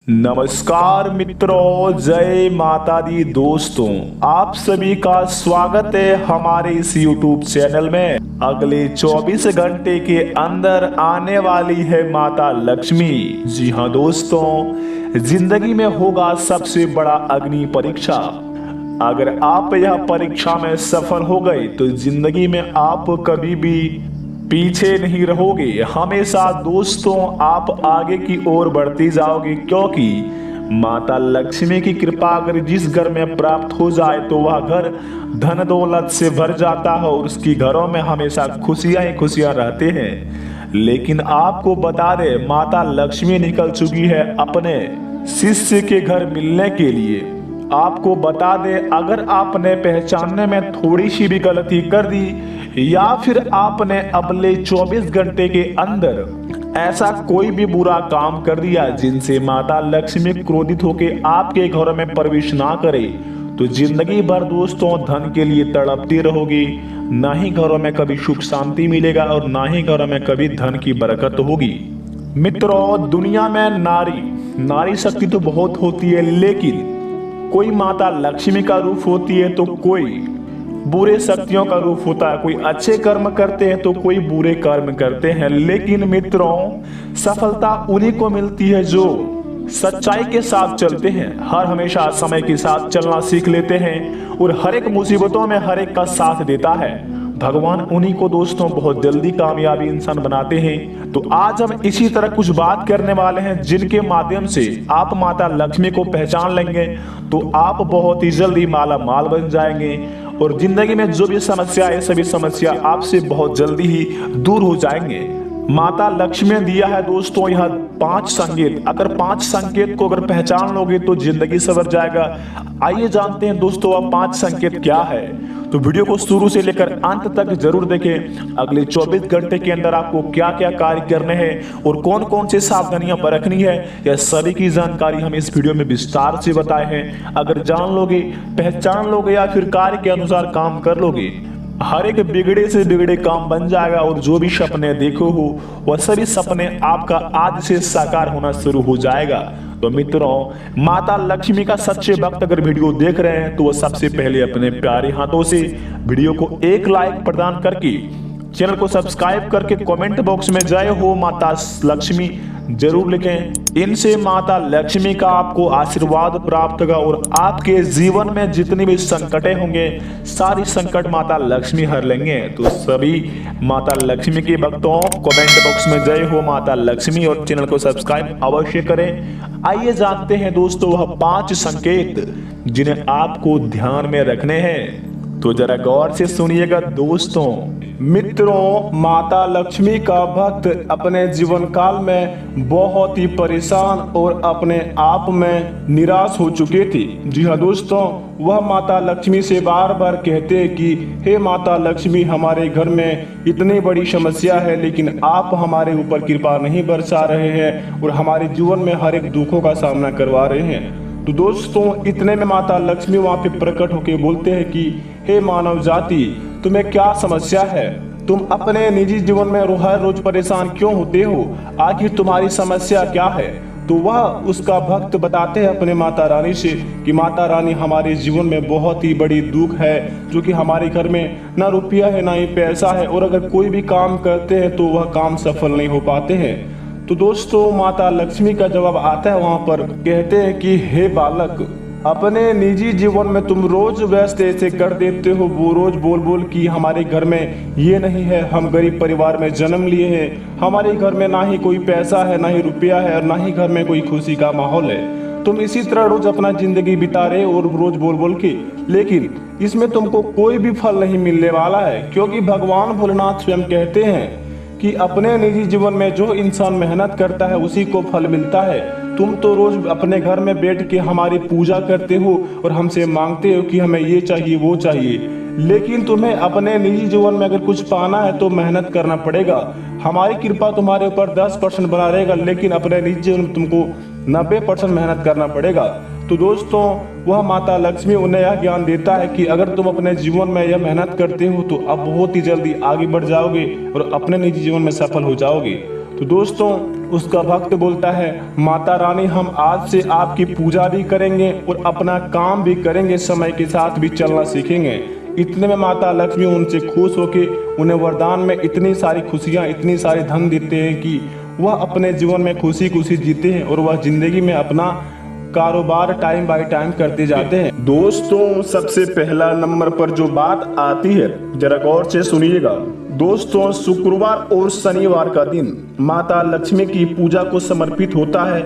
नमस्कार मित्रों, जय माता दी दोस्तों। आप सभी का स्वागत है हमारे इस YouTube चैनल में। अगले 24 घंटे के अंदर आने वाली है माता लक्ष्मी। जी हाँ दोस्तों, जिंदगी में होगा सबसे बड़ा अग्नि परीक्षा। अगर आप यह परीक्षा में सफल हो गए तो जिंदगी में आप कभी भी पीछे नहीं रहोगे। हमेशा दोस्तों आप आगे की ओर बढ़ते जाओगे, क्योंकि माता लक्ष्मी की कृपा अगर जिस घर में प्राप्त हो जाए तो वह घर धन दौलत से भर जाता है और उसकी घरों में हमेशा खुशियां ही खुशियां रहते हैं। लेकिन आपको बता दे, माता लक्ष्मी निकल चुकी है अपने शिष्य के घर मिलने के लिए। आपको बता दे, अगर आपने पहचानने में थोड़ी सी भी गलती कर दी या फिर आपने अगले 24 घंटे के अंदर ऐसा कोई भी बुरा काम कर दिया जिनसे माता लक्ष्मी क्रोधित होकर आपके घर में प्रवेश ना करे, तो जिंदगी भर दोस्तों धन के लिए तड़पती रहोगी। ना ही घरों में कभी सुख शांति मिलेगा और ना ही घरों में कभी धन की बरकत होगी। मित्रों, दुनिया में नारी शक्ति तो बहुत होती है, लेकिन कोई माता लक्ष्मी का रूप होती है तो कोई बुरे शक्तियों का रूप होता है। कोई अच्छे कर्म करते हैं तो कोई बुरे कर्म करते हैं। लेकिन मित्रों, सफलता उन्हीं को मिलती है जो सच्चाई के साथ चलते हैं, हर हमेशा समय के साथ चलना सीख लेते हैं और हर एक मुसीबतों में हर एक का साथ देता है। भगवान उन्हीं को दोस्तों बहुत जल्दी कामयाबी इंसान बनाते हैं। तो आज हम इसी तरह कुछ बात करने वाले हैं जिनके माध्यम से आप माता लक्ष्मी को पहचान लेंगे तो आप बहुत ही जल्दी माला माल बन जाएंगे और जिंदगी में जो भी समस्या है सभी समस्या आपसे बहुत जल्दी ही दूर हो जाएंगे। माता लक्ष्मी ने दिया है दोस्तों यह 5 संकेत। अगर 5 संकेत को अगर पहचान लोगे तो जिंदगी सवर जाएगा। आइए जानते हैं दोस्तों वह 5 संकेत क्या है। तो वीडियो को शुरू से लेकर अंत तक जरूर देखें। अगले 24 घंटे के अंदर आपको क्या क्या कार्य करने हैं और कौन कौन से सावधानियां बरतनी है, यह सभी की जानकारी हम इस वीडियो में विस्तार से बताए हैं। अगर जान लोगे, पहचान लोगे या फिर कार्य के अनुसार काम कर लोगे, हर एक बिगड़े से बिगड़े काम बन जाएगा और जो भी सपने देखो हो वह सभी सपने आपका आज से साकार होना शुरू हो जाएगा। तो मित्रों, माता लक्ष्मी का सच्चे भक्त अगर वीडियो देख रहे हैं तो वह सबसे पहले अपने प्यारे हाथों से वीडियो को एक लाइक प्रदान करके चैनल को सब्सक्राइब करके कमेंट बॉक्स में जय हो माता लक्ष्मी जरूर लिखें। इनसे माता लक्ष्मी का आपको आशीर्वाद प्राप्त होगा और आपके जीवन में जितनी भी संकटें होंगे सारी संकट माता लक्ष्मी हर लेंगे। तो सभी माता लक्ष्मी के भक्तों कमेंट बॉक्स में जय हो माता लक्ष्मी और चैनल को सब्सक्राइब अवश्य करें। आइए जानते हैं दोस्तों वह 5 संकेत जिन्हें आपको ध्यान में रखने हैं। तो जरा गौर से सुनिएगा दोस्तों। मित्रों, माता लक्ष्मी का भक्त अपने जीवन काल में बहुत ही परेशान और अपने आप में निराश हो चुके थे। जी हाँ दोस्तों, वह माता लक्ष्मी से बार बार कहते हैं कि हे माता लक्ष्मी, हमारे घर में इतनी बड़ी समस्या है लेकिन आप हमारे ऊपर कृपा नहीं बरसा रहे हैं और हमारे जीवन में हर एक दुखों का सामना करवा रहे हैं। तो दोस्तों, इतने में माता लक्ष्मी वहां पे प्रकट होकर बोलते हैं कि हे मानव जाति, तुम्हें क्या समस्या है? तुम अपने निजी जीवन में हर रोज परेशान क्यों होते हो? आखिर तुम्हारी समस्या क्या है? तो वह उसका भक्त बताते हैं अपने माता रानी से कि माता रानी, हमारे जीवन में बहुत ही बड़ी दुख है, जो कि हमारे घर में ना रुपया है ना ही पैसा है और अगर कोई भी काम करते हैं तो वह काम सफल नहीं हो पाते हैं। तो दोस्तों, माता लक्ष्मी का जवाब आता है वहां पर, कहते हैं कि हे बालक, अपने निजी जीवन में तुम रोज व्यस्त ऐसे कर देते हो, वो रोज बोल बोल कि हमारे घर में ये नहीं है, हम गरीब परिवार में जन्म लिए हैं, हमारे घर में ना ही कोई पैसा है ना ही रुपया है और ना ही घर में कोई खुशी का माहौल है। तुम इसी तरह रोज अपना जिंदगी बिता रहे और रोज बोल बोल के, लेकिन इसमें तुमको कोई भी फल नहीं मिलने वाला है, क्योंकि भगवान भोलेनाथ स्वयं कहते हैं कि अपने निजी जीवन में जो इंसान मेहनत करता है उसी को फल मिलता है। तुम तो रोज अपने घर में बैठ के हमारी पूजा करते हो और हमसे मांगते हो कि हमें ये चाहिए वो चाहिए, लेकिन तुम्हें अपने निजी जीवन में अगर कुछ पाना है तो मेहनत करना पड़ेगा। हमारी कृपा तुम्हारे ऊपर 10% बना रहेगा, लेकिन अपने निजी जीवन में तुमको 90% मेहनत करना पड़ेगा। तो दोस्तों, वह माता लक्ष्मी उन्हें यह ज्ञान देता है कि अगर तुम अपने जीवन में यह मेहनत करते हो तो अब बहुत ही जल्दी आगे बढ़ जाओगे और अपने निजी जीवन में सफल हो जाओगे। तो दोस्तों उसका भक्त बोलता है, माता रानी हम आज से आपकी पूजा भी करेंगे और अपना काम भी करेंगे, समय के साथ भी चलना सीखेंगे। इतने में माता लक्ष्मी उनसे खुश होकर उन्हें वरदान में इतनी सारी खुशियाँ, इतनी सारी धन देते हैं कि वह अपने जीवन में खुशी खुशी जीते हैं और वह जिंदगी में अपना कारोबार टाइम बाय टाइम करते जाते हैं। दोस्तों सबसे पहला नंबर पर जो बात आती है जरा गौर से सुनिएगा। दोस्तों शुक्रवार और शनिवार का दिन माता लक्ष्मी की पूजा को समर्पित होता है।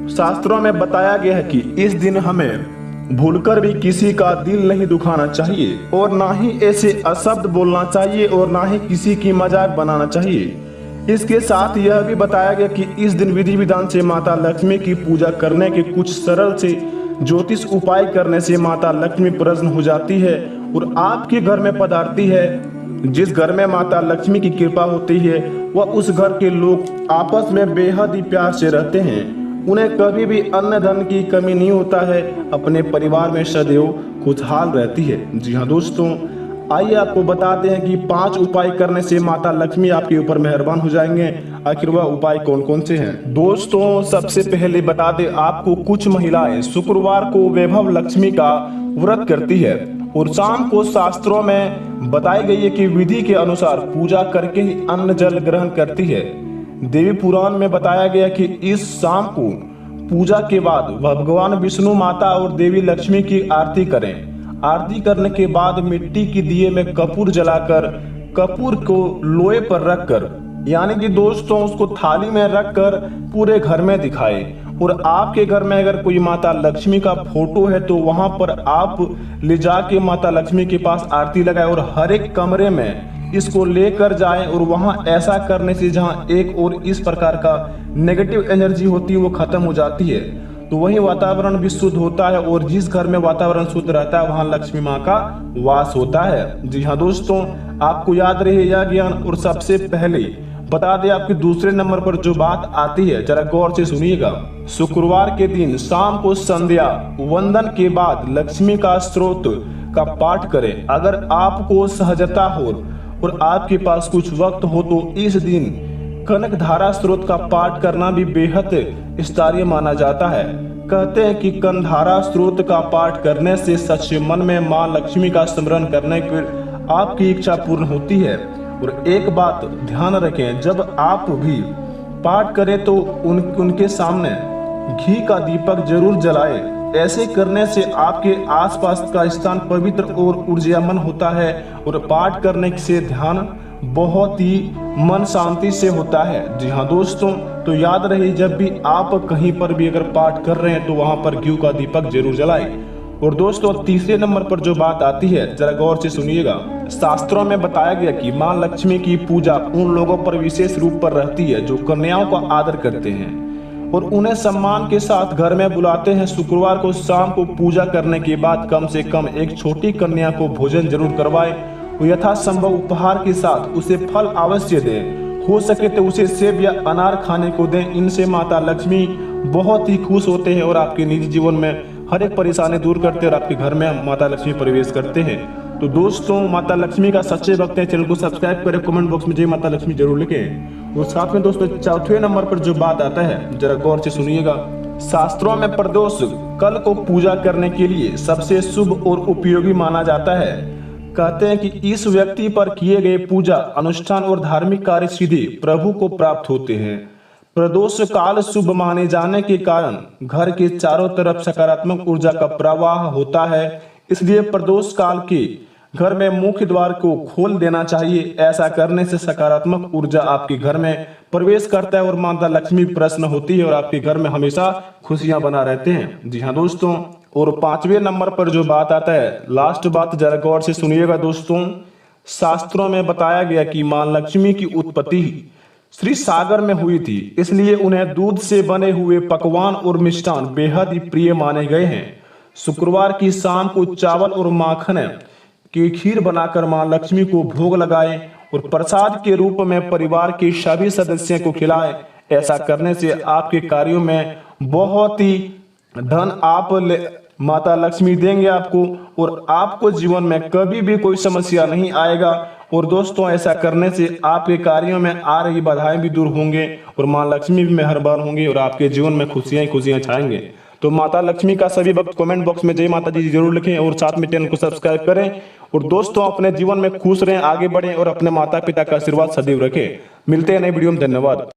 शास्त्रों में बताया गया है कि इस दिन हमें भूलकर भी किसी का दिल नहीं दुखाना चाहिए और ना ही ऐसे अशब्द बोलना चाहिए और ना ही किसी की मजाक बनाना चाहिए। इसके साथ यह भी बताया गया कि इस दिन विधि विधान से माता लक्ष्मी की पूजा करने के कुछ सरल से ज्योतिष उपाय करने से माता लक्ष्मी प्रसन्न हो जाती है और आपके घर में पधारती है। जिस घर में माता लक्ष्मी की कृपा होती है वह उस घर के लोग आपस में बेहद ही प्यार से रहते हैं। उन्हें कभी भी अन्न धन की कमी नहीं होता है, अपने परिवार में सदैव खुशहाल रहती है। जी हाँ दोस्तों, आइए आपको बताते हैं कि 5 उपाय करने से माता लक्ष्मी आपके ऊपर मेहरबान हो जाएंगे। आखिर वह उपाय कौन कौन से हैं? दोस्तों सबसे पहले बता दें आपको, कुछ महिलाएं शुक्रवार को वैभव लक्ष्मी का व्रत करती है और शाम को शास्त्रों में बताई गई है कि विधि के अनुसार पूजा करके ही अन्न जल ग्रहण करती है। देवी पुराण में बताया गया कि इस शाम को पूजा के बाद भगवान विष्णु माता और देवी लक्ष्मी की आरती करें। आरती करने के बाद मिट्टी की दिए में कपूर जलाकर कपूर को लोहे पर रखकर, यानी कि दोस्तों उसको थाली में रखकर पूरे घर में दिखाए। और आपके घर में अगर कोई माता लक्ष्मी का फोटो है तो वहां पर आप ले जाके माता लक्ष्मी के पास आरती लगाए और हर एक कमरे में इसको लेकर जाएं। और वहां ऐसा करने से जहां एक और इस प्रकार का नेगेटिव एनर्जी होती है वो खत्म हो जाती है, तो वही वातावरण भी शुद्ध होता है और जिस घर में वातावरण शुद्ध रहता है वहां लक्ष्मी माँ का वास होता है। जी हाँ दोस्तों, आपको याद रहे यह ज्ञान। और सबसे पहले बता दें आपके दूसरे नंबर पर जो बात आती है जरा गौर से सुनिएगा। शुक्रवार के दिन शाम को संध्या वंदन के बाद लक्ष्मी का स्तोत्र का पाठ करें। अगर आपको सहजता हो और आपके पास कुछ वक्त हो तो इस दिन कनक धारा स्त्रोत का पाठ करना भी बेहद स्तरीय माना जाता है। कहते हैं कि कनधारा स्त्रोत का पाठ करने से सच्चे मन में मां लक्ष्मी का स्मरण करने पर आपकी इच्छा पूर्ण होती है। और एक बात ध्यान रखें, जब आप भी पाठ करें तो उनके सामने घी का दीपक जरूर जलाएं। ऐसे करने से आपके आसपास का स्थान पवित्र और ऊर्जावान होता है और पाठ करने से ध्यान बहुत ही मन शांति से होता है। जी हाँ दोस्तों, तो याद रहे जब भी आप कहीं पर भी अगर पाठ कर रहे हैं तो वहां पर घी का दीपक जरूर जलाएं। और दोस्तों तीसरे नंबर पर जो बात आती है जरा गौर से सुनिएगा। शास्त्रों में बताया गया कि मां लक्ष्मी की पूजा उन लोगों पर विशेष रूप पर रहती है जो कन्याओं का आदर करते हैं और उन्हें सम्मान के साथ घर में बुलाते हैं। शुक्रवार को शाम को पूजा करने के बाद कम से कम एक छोटी कन्या को भोजन जरूर करवाएं और यथासंभव उपहार के साथ उसे फल अवश्य दें। हो सके तो उसे सेब या अनार खाने को दें। इनसे माता लक्ष्मी बहुत ही खुश होते हैं और आपके निजी जीवन में हर एक परेशानी दूर करते हैं और आपके घर में माता लक्ष्मी प्रवेश करते हैं। तो दोस्तों माता लक्ष्मी का सच्चे भक्त हैं, चैनल को सब्सक्राइब करें, कमेंट बॉक्स में जय माता लक्ष्मी जरूर लिखें। और साथ में दोस्तों चौथे नंबर पर जो बात आता है जरा गौर से सुनिएगा। शास्त्रों में प्रदोष कल को पूजा करने के लिए सबसे शुभ और उपयोगी माना जाता है। कहते हैं कि इस व्यक्ति पर किए गए पूजा अनुष्ठान और धार्मिक कार्य सीधे प्रभु को प्राप्त होते हैं। प्रदोष काल शुभ माने जाने के कारण घर के चारों तरफ सकारात्मक ऊर्जा का प्रवाह होता है। इसलिए प्रदोष काल के घर में मुख्य द्वार को खोल देना चाहिए। ऐसा करने से सकारात्मक ऊर्जा आपके घर में प्रवेश करता है और माता लक्ष्मी प्रसन्न होती है और आपके घर में हमेशा खुशियां बना रहते हैं। जी हाँ दोस्तों, और पांचवें नंबर पर जो बात आता है, लास्ट बात जरा गौर से सुनिएगा दोस्तों। शास्त्रों में बताया गया कि मां लक्ष्मी की उत्पत्ति श्री सागर में हुई थी, इसलिए उन्हें दूध से बने हुए पकवान और मिष्ठान बेहद ही प्रिय माने गए हैं। शुक्रवार की शाम को चावल और माखन की खीर बनाकर मां लक्ष्मी को भोग लगाएं और प्रसाद के रूप में परिवार के सभी सदस्यों को खिलाएं। ऐसा करने से आपके कार्यों में बहुत ही धन माता लक्ष्मी देंगे आपको और आपको जीवन में कभी भी कोई समस्या नहीं आएगा और दोस्तों ऐसा करने से आपके कार्यों में आ रही बाधाएं भी दूर होंगे और माँ लक्ष्मी भी मेहरबान होंगी और आपके जीवन में खुशियां ही खुशियां छाएंगे। तो माता लक्ष्मी का सभी भक्त कमेंट बॉक्स में जय माता दी जरूर लिखें और साथ में चैनल को सब्सक्राइब करें। और दोस्तों अपने जीवन में खुश रहें, आगे बढ़ें और अपने माता पिता का आशीर्वाद सदैव रखें। मिलते हैं नई वीडियो में, धन्यवाद।